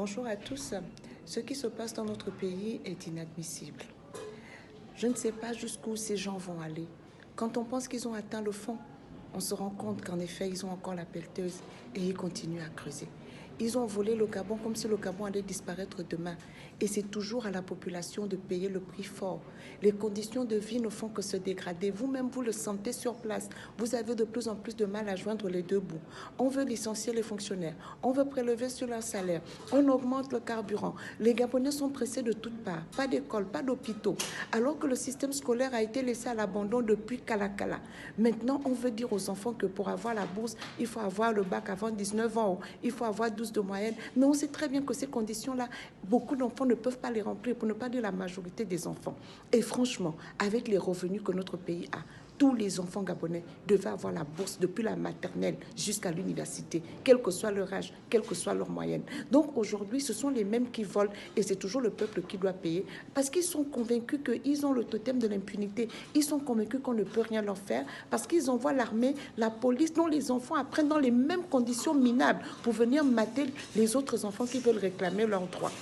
Bonjour à tous. Ce qui se passe dans notre pays est inadmissible. Je ne sais pas jusqu'où ces gens vont aller. Quand on pense qu'ils ont atteint le fond, on se rend compte qu'en effet, ils ont encore la pelleteuse et ils continuent à creuser. Ils ont volé le Gabon comme si le Gabon allait disparaître demain. Et c'est toujours à la population de payer le prix fort. Les conditions de vie ne font que se dégrader. Vous-même, vous le sentez sur place. Vous avez de plus en plus de mal à joindre les deux bouts. On veut licencier les fonctionnaires. On veut prélever sur leur salaire. On augmente le carburant. Les Gabonais sont pressés de toutes parts. Pas d'école, pas d'hôpitaux. Alors que le système scolaire a été laissé à l'abandon depuis Kalakala. Maintenant, on veut dire aux enfants que pour avoir la bourse, il faut avoir le bac avant 19 ans. Il faut avoir 12 de moyenne. Mais on sait très bien que ces conditions-là, beaucoup d'enfants ne peuvent pas les remplir, pour ne pas dire la majorité des enfants. Et franchement, avec les revenus que notre pays a, tous les enfants gabonais devaient avoir la bourse depuis la maternelle jusqu'à l'université, quel que soit leur âge, quelle que soit leur moyenne. Donc aujourd'hui, ce sont les mêmes qui volent et c'est toujours le peuple qui doit payer parce qu'ils sont convaincus qu'ils ont le totem de l'impunité. Ils sont convaincus qu'on ne peut rien leur faire parce qu'ils envoient l'armée, la police, dont les enfants apprennent dans les mêmes conditions minables pour venir mater les autres enfants qui veulent réclamer leurs droits.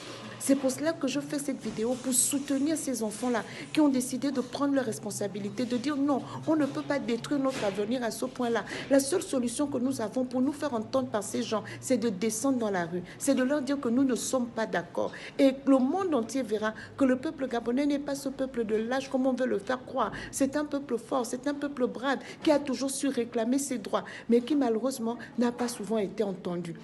C'est pour cela que je fais cette vidéo, pour soutenir ces enfants-là qui ont décidé de prendre leurs responsabilités, de dire non, on ne peut pas détruire notre avenir à ce point-là. La seule solution que nous avons pour nous faire entendre par ces gens, c'est de descendre dans la rue, c'est de leur dire que nous ne sommes pas d'accord. Et le monde entier verra que le peuple gabonais n'est pas ce peuple de lâche comme on veut le faire croire. C'est un peuple fort, c'est un peuple brave qui a toujours su réclamer ses droits, mais qui malheureusement n'a pas souvent été entendu.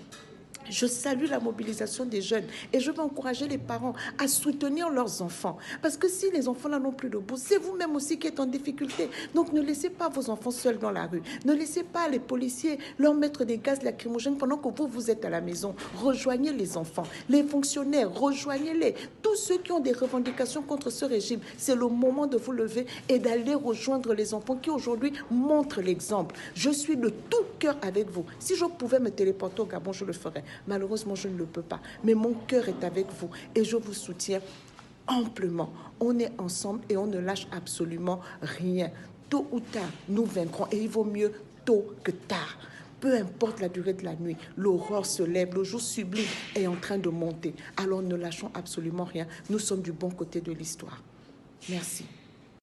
Je salue la mobilisation des jeunes et je veux encourager les parents à soutenir leurs enfants. Parce que si les enfants n'ont plus de bourse, c'est vous-même aussi qui êtes en difficulté. Donc ne laissez pas vos enfants seuls dans la rue. Ne laissez pas les policiers leur mettre des gaz lacrymogènes pendant que vous êtes à la maison. Rejoignez les enfants, les fonctionnaires, rejoignez-les. Tous ceux qui ont des revendications contre ce régime, c'est le moment de vous lever et d'aller rejoindre les enfants qui aujourd'hui montrent l'exemple. Je suis de tout cœur avec vous. Si je pouvais me téléporter au Gabon, je le ferais. Malheureusement, je ne le peux pas. Mais mon cœur est avec vous et je vous soutiens amplement. On est ensemble et on ne lâche absolument rien. Tôt ou tard, nous vaincrons et il vaut mieux tôt que tard. Peu importe la durée de la nuit, l'aurore se lève, le jour sublime est en train de monter. Alors ne lâchons absolument rien. Nous sommes du bon côté de l'histoire. Merci.